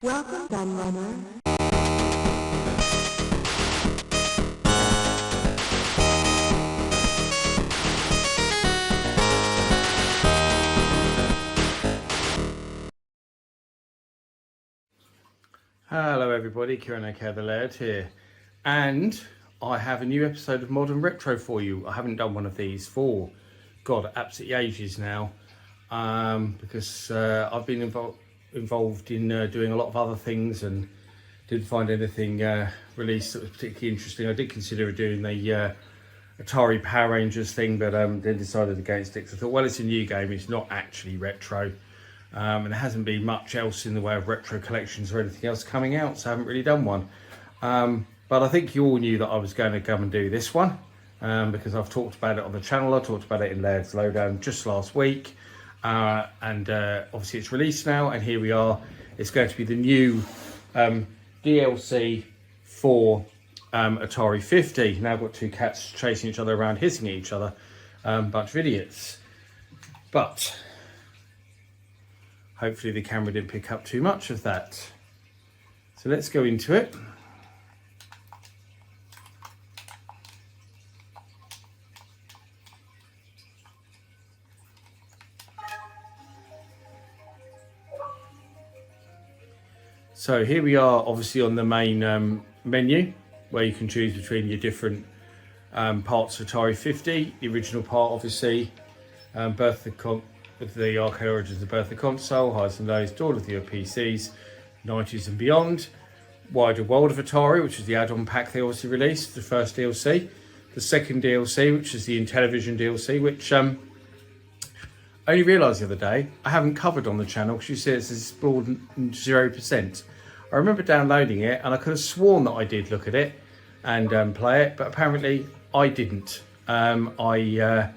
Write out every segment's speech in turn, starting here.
Welcome, gun runner. Hello everybody, Kieran aka the Laird here, and I have a new episode of Modern Retro for you. I haven't done one of these for, God, absolutely ages now, because I've been involved in doing a lot of other things and didn't find anything released that was particularly interesting. I did consider doing the Atari Power Rangers thing, but then decided against it. So I thought, well, it's a new game, it's not actually retro. And there hasn't been much else in the way of retro collections or anything else coming out, so I haven't really done one. But I think you all knew that I was going to come and do this one, because I've talked about it on the channel. I talked about it in Laird's Lowdown just last week, and obviously it's released now, and here we are. It's going to be the new DLC for Atari 50. Now I've got two cats chasing each other around, hissing at each other, bunch of idiots. But hopefully the camera didn't pick up too much of that. So let's go into it. So here we are, obviously on the main menu, where you can choose between your different parts of Atari 50. The original part, obviously, with the arcade origins of Birth of Console, highs and lows, dawn of the PCs, 90s and beyond. Wider World of Atari, which is the add-on pack they obviously released, the first DLC. The second DLC, which is the Intellivision DLC, which I only realised the other day I haven't covered on the channel, because you see it's explored 0%. I remember downloading it and I could have sworn that I did look at it and play it, but apparently I didn't. I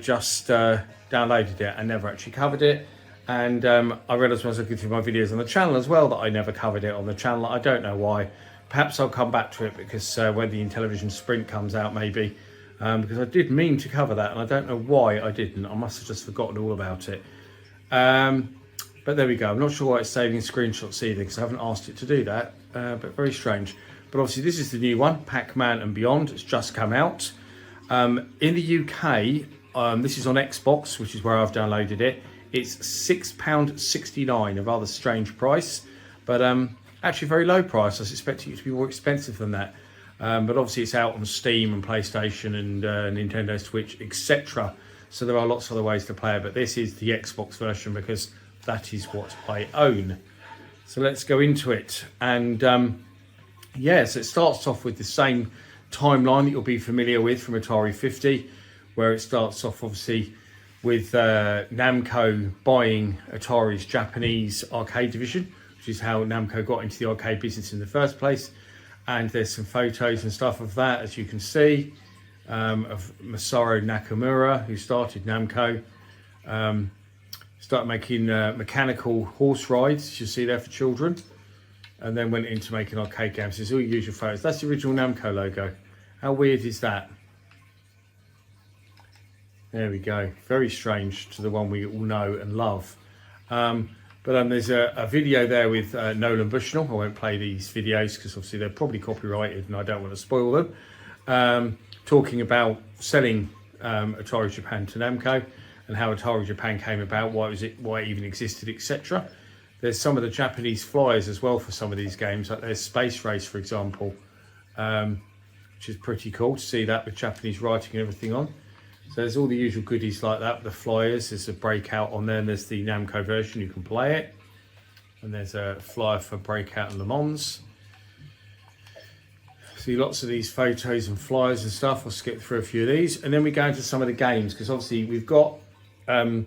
just downloaded it and never actually covered it, and I realised when I was looking through my videos on the channel as well that I never covered it on the channel. I don't know why. Perhaps I'll come back to it because when the Intellivision Sprint comes out, maybe, because I did mean to cover that and I don't know why I didn't. I must have just forgotten all about it. But there we go. I'm not sure why it's saving screenshots either, because I haven't asked it to do that, but very strange. But obviously this is the new one, Pac-Man and Beyond. It's just come out. In the UK, this is on Xbox, which is where I've downloaded it. It's £6.69, a rather strange price, but actually a very low price. I was expecting it to be more expensive than that. But obviously it's out on Steam and PlayStation and Nintendo Switch, etc. So there are lots of other ways to play it, but this is the Xbox version because that is what I own. So let's go into it. And yeah, so it starts off with the same timeline that you'll be familiar with from Atari 50, where it starts off obviously with Namco buying Atari's Japanese arcade division, which is how Namco got into the arcade business in the first place. And there's some photos and stuff of that, as you can see, of Masaru Nakamura, who started Namco. Started making mechanical horse rides, as you see there, for children, and then went into making arcade games. There's all your usual photos. That's the original Namco logo. How weird is that? There we go. Very strange to the one we all know and love. But there's a video there with Nolan Bushnell. I won't play these videos because obviously they're probably copyrighted and I don't want to spoil them. Talking about selling Atari Japan to Namco and how Atari Japan came about, why it even existed, etc. There's some of the Japanese flyers as well for some of these games, like there's Space Race, for example, which is pretty cool to see that with Japanese writing and everything on. So there's all the usual goodies like that, the flyers. There's a Breakout on there, and there's the Namco version, you can play it. And there's a flyer for Breakout and Le Mans. See lots of these photos and flyers and stuff. I'll skip through a few of these. And then we go into some of the games, because obviously we've got some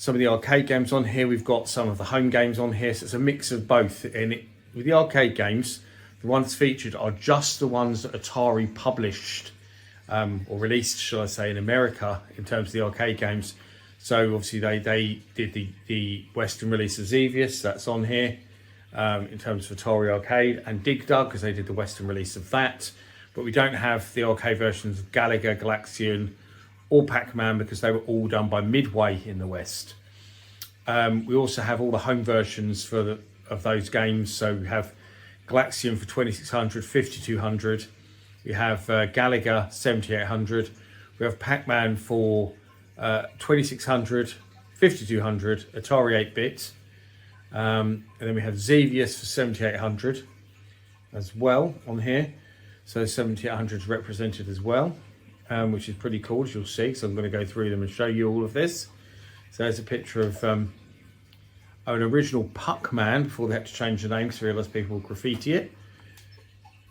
of the arcade games on here. We've got some of the home games on here. So it's a mix of both. And with the arcade games, the ones featured are just the ones that Atari published or released, shall I say, in America in terms of the arcade games. So obviously they did the Western release of Xevious, that's on here, in terms of Atari Arcade, and Dig Dug, because they did the Western release of that. But we don't have the arcade versions of Dug and Galaxian or Pac-Man, because they were all done by Midway in the West. We also have all the home versions of those games. So we have Galaxian for 2600, 5200. We have Galaga 7800. We have Pac-Man for 2600, 5200, Atari 8-bit. And then we have Xevious for 7800 as well on here. So 7800 is represented as well, which is pretty cool, as you'll see. So I'm going to go through them and show you all of this. So there's a picture of an original Pac-Man before they had to change the name because they realised people would graffiti it.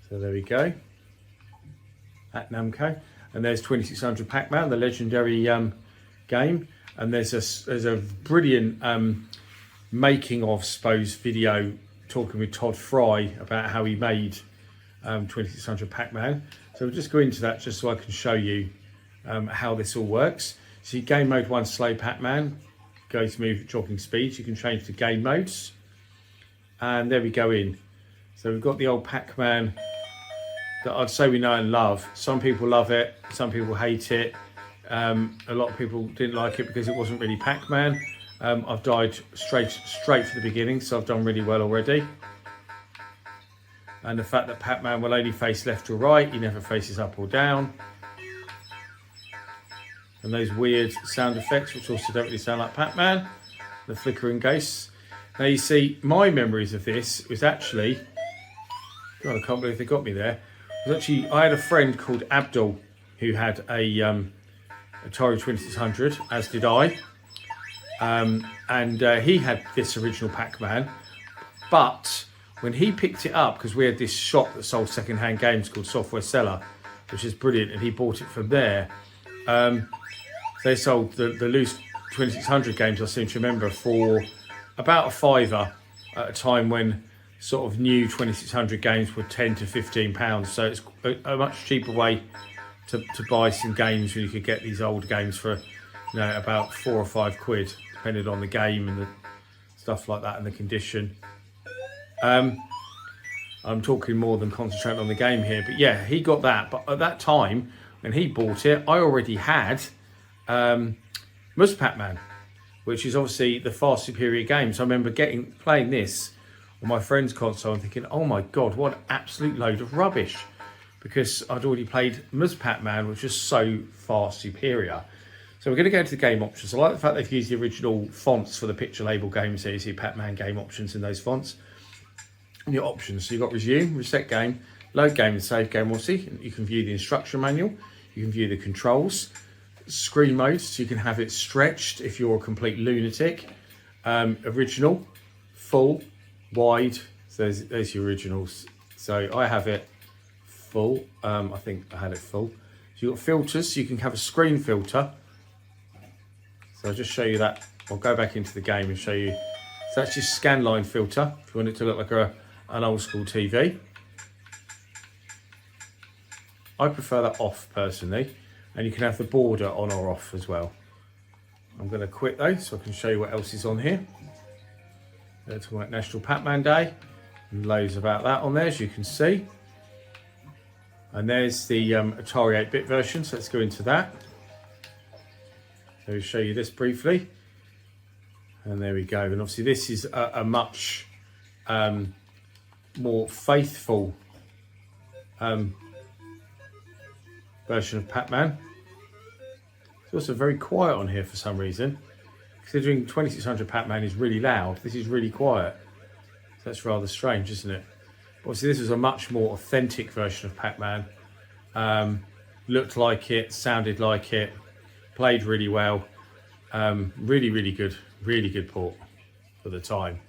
So there we go, at Namco. And there's 2600 Pac-Man, the legendary game. And there's a brilliant making of, suppose, video talking with Todd Fry about how he made 2600 Pac-Man. So we'll just go into that just so I can show you how this all works. So game mode 1, slow Pac-Man, goes move at jogging speeds. You can change the game modes. And there we go in. So we've got the old Pac-Man that I'd say we know and love. Some people love it, some people hate it. A lot of people didn't like it because it wasn't really Pac-Man. I've died straight for the beginning, so I've done really well already. And the fact that Pac-Man will only face left or right, he never faces up or down. And those weird sound effects, which also don't really sound like Pac-Man, the flickering ghosts. Now you see, my memories of this was actually, God, I can't believe they got me there. It was actually, I had a friend called Abdul who had a Atari 2600, as did I. He had this original Pac-Man, but when he picked it up, because we had this shop that sold second-hand games called Software Seller, which is brilliant, and he bought it from there. They sold the loose 2600 games, I seem to remember, for about a £5 at a time when sort of new 2600 games were £10 to £15. So it's a much cheaper way to buy some games when you could get these old games for, you know, about £4 or £5, depending on the game and the stuff like that and the condition. I'm talking more than concentrating on the game here, but yeah, he got that. But at that time, when he bought it, I already had Mus Pac-Man, which is obviously the far superior game. So I remember playing this on my friend's console and thinking, oh my God, what an absolute load of rubbish. Because I'd already played Mus Pac-Man, which was so far superior. So we're going to go to the game options. I like the fact they've used the original fonts for the picture label games. So you see Pac-Man game options in those fonts. And your options, so you've got resume, reset game, load game and save game. Obviously, you can view the instruction manual. You can view the controls. Screen mode, so you can have it stretched if you're a complete lunatic. Original, full, wide. So there's your originals. So I have it full. I think I had it full. So you've got filters, so you can have a screen filter. So I'll just show you that. I'll go back into the game and show you. So that's just scanline filter, if you want it to look like an old school TV. I prefer that off personally. And you can have the border on or off as well. I'm going to quit though, so I can show you what else is on here. Let's talk about National Pac-Man Day. And loads about that on there, as you can see. And there's the Atari 8-bit version, so let's go into that. So I'll show you this briefly. And there we go. And obviously this is a much more faithful version of Pac-Man. It's also very quiet on here for some reason. Considering 2600 Pac-Man is really loud, this is really quiet. So that's rather strange, isn't it? But obviously this is a much more authentic version of Pac-Man. Looked like it, sounded like it, played really well. Really good port for the time.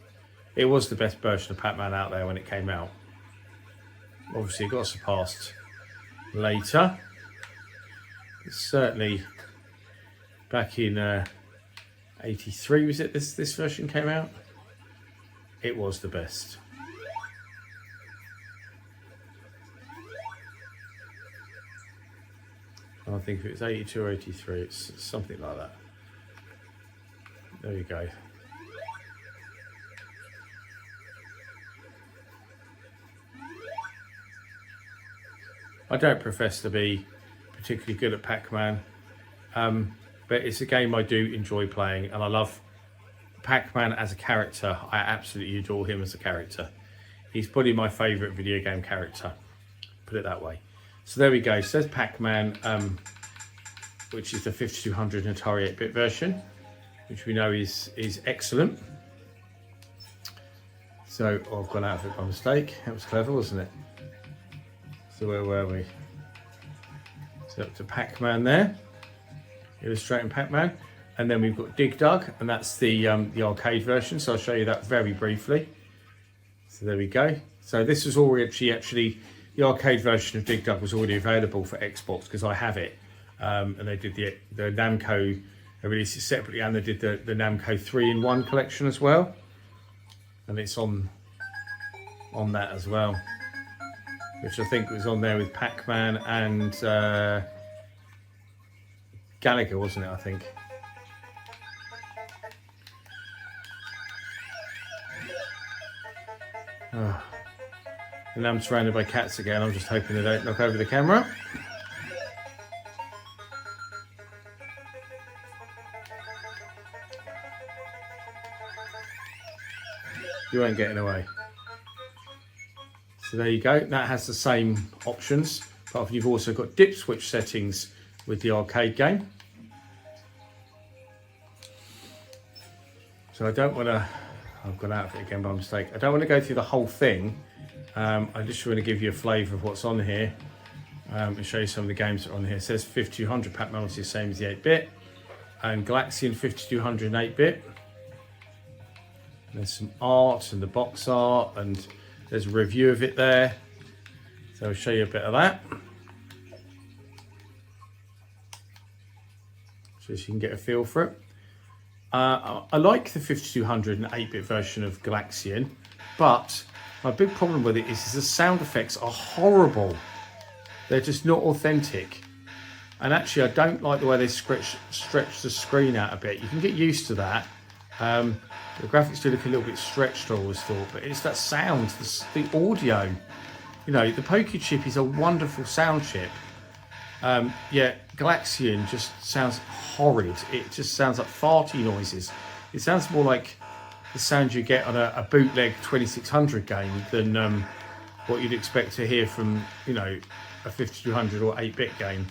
It was the best version of Pac-Man out there when it came out. Obviously it got surpassed later. Certainly back in 83, was it this version came out? It was the best. I think if it's 82 or 83, it's something like that. There you go. I don't profess to be particularly good at Pac-Man, but it's a game I do enjoy playing, and I love Pac-Man as a character, I absolutely adore him as a character. He's probably my favourite video game character, put it that way. So there we go. So there's Pac-Man, which is the 5200 Atari 8-bit version, which we know is excellent. So I've gone out of it by mistake. That was clever, wasn't it? So where were we? So up to Pac-Man there, illustrating Pac-Man. And then we've got Dig Dug, and that's the arcade version. So I'll show you that very briefly. So there we go. So this was already actually the arcade version of Dig Dug was already available for Xbox because I have it. And they did the Namco, they released it separately, and they did the Namco 3-in-1 collection as well. And it's on that as well, which I think was on there with Pac-Man and Gallagher, wasn't it? I think. Oh. And I'm surrounded by cats again. I'm just hoping they don't knock over the camera. You ain't getting away. So there you go. That has the same options, but you've also got dip switch settings with the arcade game. So I don't want to, I've gone out of it again by mistake. I don't want to go through the whole thing. I just want to give you a flavour of what's on here and show you some of the games that are on here. It says 5200 Pac-Man, obviously the same as the 8-bit, and Galaxian 5200 and 8-bit. There's some art and the box art, and there's a review of it there. So I'll show you a bit of that, so you can get a feel for it. I like the 5200 and 8-bit version of Galaxian, but my big problem with it is the sound effects are horrible. They're just not authentic. And actually, I don't like the way they stretch the screen out a bit. You can get used to that. The graphics do look a little bit stretched, I always thought, but it's that sound, the audio. You know, the Poké chip is a wonderful sound chip. Yet Galaxian just sounds horrid. It just sounds like farty noises. It sounds more like the sound you get on a bootleg 2600 game than what you'd expect to hear from, you know, a 5200 or 8-bit game.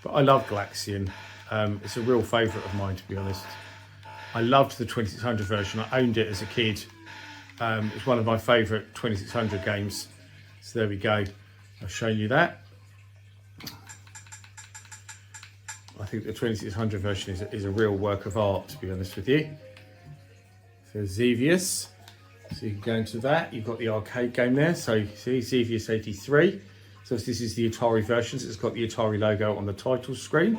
But I love Galaxian. It's a real favourite of mine, to be honest. I loved the 2600 version. I owned it as a kid. It's one of my favourite 2600 games. So there we go. I've shown you that. I think the 2600 version is a real work of art, to be honest with you. So Xevious. So you can go into that. You've got the arcade game there. So you see Xevious 83. So this is the Atari version. So it's got the Atari logo on the title screen.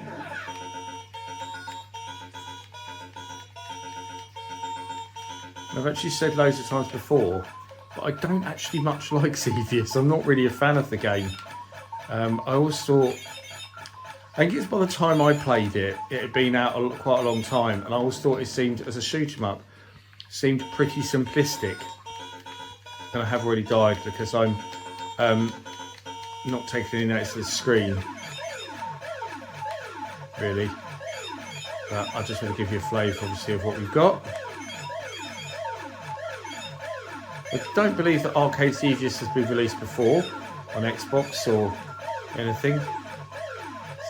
I've actually said loads of times before, but I don't actually much like Xevious. I'm not really a fan of the game. I always thought, I think it's by the time I played it, it had been out quite a long time, and I always thought it seemed, as a shoot 'em up, seemed pretty simplistic. And I have already died because I'm not taking any notice of the screen, really. But I just want to give you a flavour, obviously, of what we've got. I don't believe that Arcade Xevious has been released before on Xbox or anything.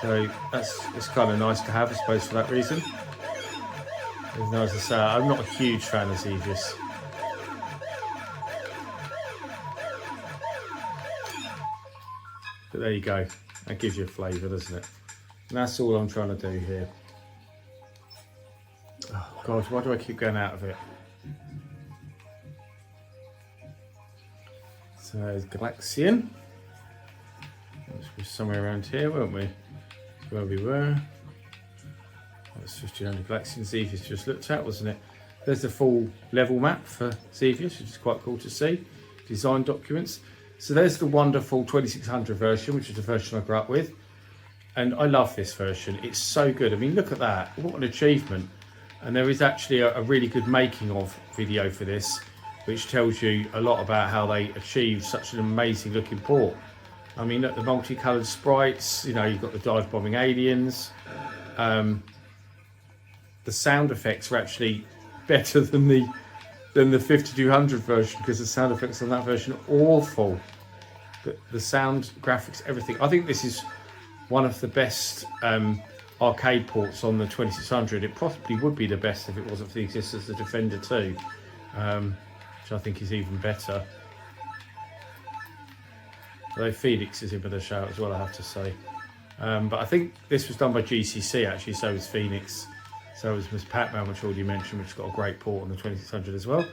So it's kind of nice to have, I suppose, for that reason. Even though, as I say, I'm not a huge fan of Xevious. But there you go. That gives you a flavour, doesn't it? And that's all I'm trying to do here. Oh God, why do I keep going out of it? So there's Galaxian. Somewhere around here, weren't we? That's where we were. That's 1500 Galaxian. Xevious just looked at, wasn't it? There's the full level map for Xevious, which is quite cool to see. Design documents. So there's the wonderful 2600 version, which is the version I grew up with. And I love this version. It's so good. I mean, look at that. What an achievement. And there is actually a really good making of video for this, which tells you a lot about how they achieved such an amazing looking port. I mean, look, the multicoloured sprites, you know, you've got the dive bombing aliens. The sound effects are actually better than the 5200 version, because the sound effects on that version are awful. But the sound, graphics, everything. I think this is one of the best arcade ports on the 2600. It possibly would be the best if it wasn't for the existence of the Defender 2, which I think is even better. Although Felix is in with a shout as well, I have to say. But I think this was done by GCC actually, so was Phoenix. So was Miss Pac-Man, which I already mentioned, which got a great port on the 2600 as well.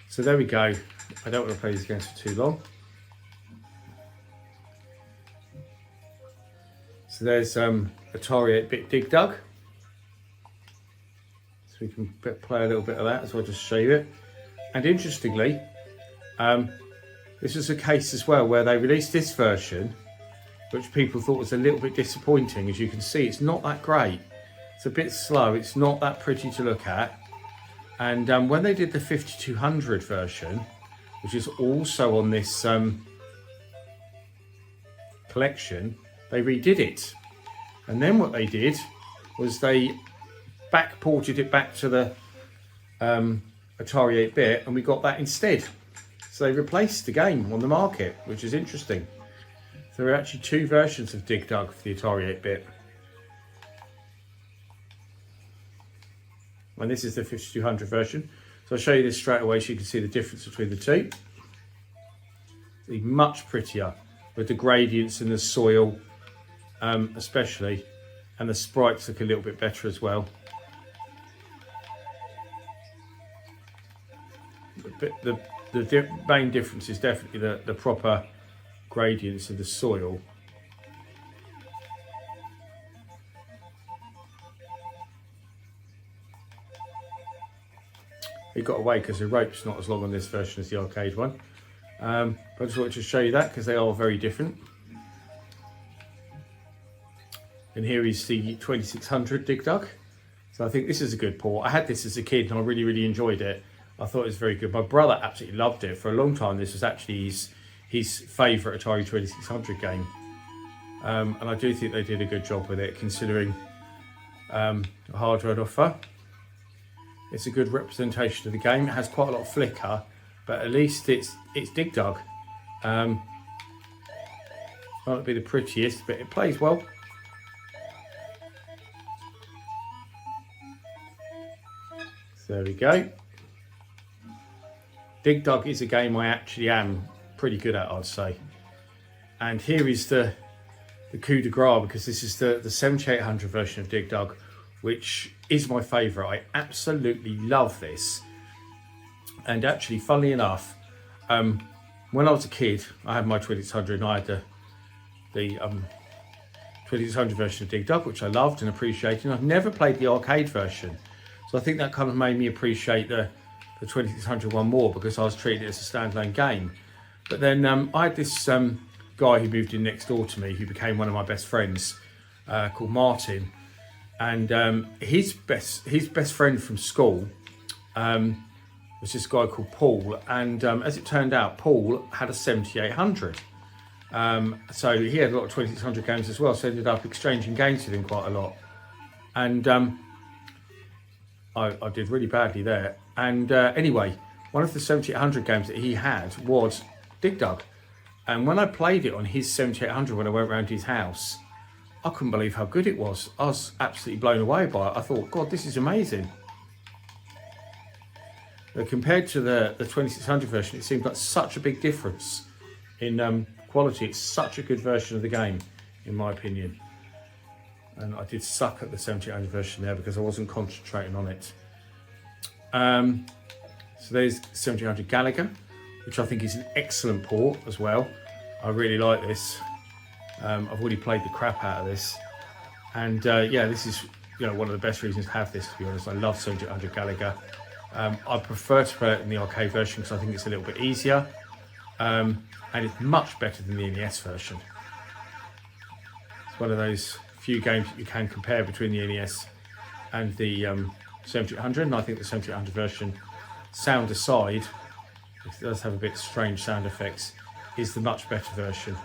So there we go. I don't want to play these games for too long. So there's Atari 8-bit Dig Dug. So we can play a little bit of that as well, just show you it. And interestingly, this was a case as well where they released this version, which people thought was a little bit disappointing. As you can see, it's not that great. It's a bit slow. It's not that pretty to look at. And when they did the 5200 version, which is also on this collection, they redid it. And then what they did was they backported it back to the Atari 8-bit, and we got that instead. So they replaced the game on the market, which is interesting. So there are actually two versions of Dig Dug for the Atari 8-bit. And this is the 5200 version. So I'll show you this straight away so you can see the difference between the two. It's much prettier with the gradients in the soil, especially, and the sprites look a little bit better as well. The main difference is definitely the proper gradients of the soil. It got away because the rope's not as long on this version as the arcade one. But I just wanted to show you that because they are very different. And here is the 2600 Dig Dug. So I think this is a good port. I had this as a kid and I really enjoyed it. I thought it was very good. My brother absolutely loved it. For a long time, this was actually his favourite Atari 2600 game. And I do think they did a good job with it, considering the hardware offer. It's a good representation of the game. It has quite a lot of flicker, but at least it's Dig Dug. Might not be the prettiest, but it plays well. So there we go. Dig Dug is a game I actually am pretty good at, I'd say. And here is the coup de grace, because this is the 7800 version of Dig Dug, which is my favourite. I absolutely love this. And actually, funnily enough, when I was a kid, I had my 2600 and I had the 2600 version of Dig Dug, which I loved and appreciated. I've never played the arcade version. So I think that kind of made me appreciate the 2600 one more, because I was treating it as a standalone game. But then I had this guy who moved in next door to me, who became one of my best friends, called Martin. And his best friend from school was this guy called Paul. And as it turned out, Paul had a 7800. So he had a lot of 2600 games as well. So I ended up exchanging games with him quite a lot. And I did really badly there. And anyway, one of the 7800 games that he had was Dig Dug. And when I played it on his 7800, when I went round his house, I couldn't believe how good it was. I was absolutely blown away by it. I thought, God, this is amazing. But compared to the 2600 version, it seemed like such a big difference in quality. It's such a good version of the game, in my opinion. And I did suck at the 7800 version there because I wasn't concentrating on it. So there's 7800 Galaga, which I think is an excellent port as well. I really like this. I've already played the crap out of this, and yeah, this is one of the best reasons to have this, to be honest. I love 7800 Galaga. I prefer to play it in the arcade version because I think it's a little bit easier, and it's much better than the NES version. It's one of those few games that you can compare between the NES and the 7800, and I think the 7800 version, sound aside, it does have a bit strange sound effects, is the much better version.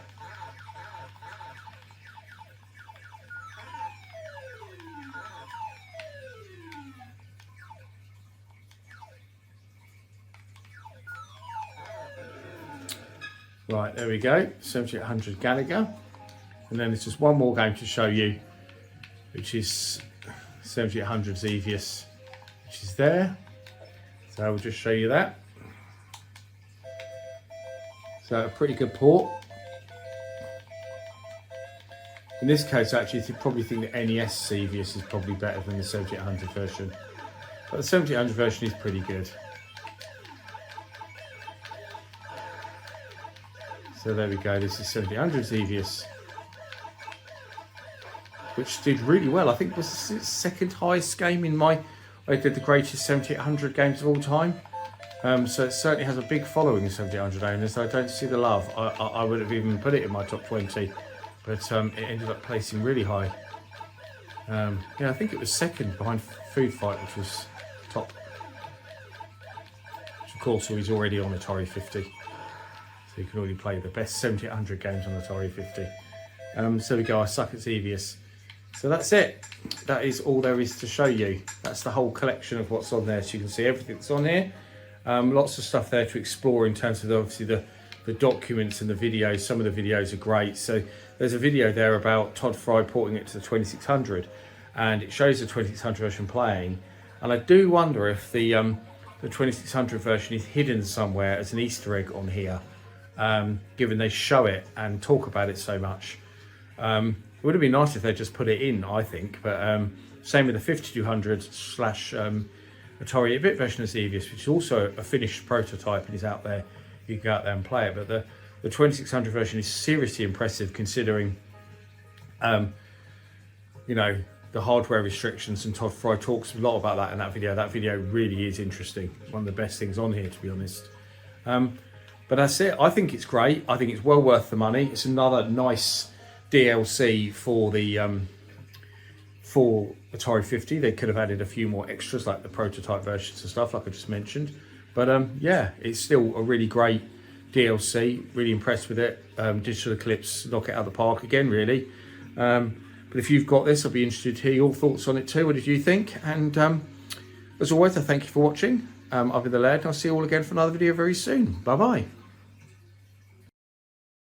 Right, there we go, 7800 Gallagher. And then there's just one more game to show you, which is 7800 Xevious, which is there. So I will just show you that. So a pretty good port. In this case, actually, you probably think the NES Xevious is probably better than the 7800 version. But the 7800 version is pretty good. So there we go, this is 7800 Xevious, which did really well. I think it was the second highest game in my, I did the greatest 7800 games of all time. So it certainly has a big following, 7800 owners. I don't see the love. I would have even put it in my top 20, but it ended up placing really high. Yeah, I think it was second behind Food Fight, which was top. Which of course was already on Atari 50. So you can already play the best 7800 games on Atari 50. So we go, I suck at Xevious. So that's it. That is all there is to show you. That's the whole collection of what's on there. So you can see everything that's on here. Lots of stuff there to explore in terms of obviously the documents and the videos. Some of the videos are great. So there's a video there about Todd Fry porting it to the 2600, and it shows the 2600 version playing. And I do wonder if the 2600 version is hidden somewhere as an Easter egg on here. Given they show it and talk about it so much. It would have been nice if they just put it in, I think, but same with the 5200 slash Atari 8-bit version of Xevious, which is also a finished prototype and is out there. You can go out there and play it, but the 2600 version is seriously impressive considering, you know, the hardware restrictions, and Todd Fry talks a lot about that in that video. That video really is interesting. One of the best things on here, to be honest. But that's it. I think it's great. I think it's well worth the money. It's another nice DLC for the for Atari 50. They could have added a few more extras like the prototype versions and stuff like I just mentioned. But yeah, it's still a really great DLC. Really impressed with it. Digital Eclipse knock it out of the park again, really. But if you've got this, I'd be interested to hear your thoughts on it too. What did you think? And as always, I thank you for watching. I've been the Lad, and I'll see you all again for another video very soon. Bye bye.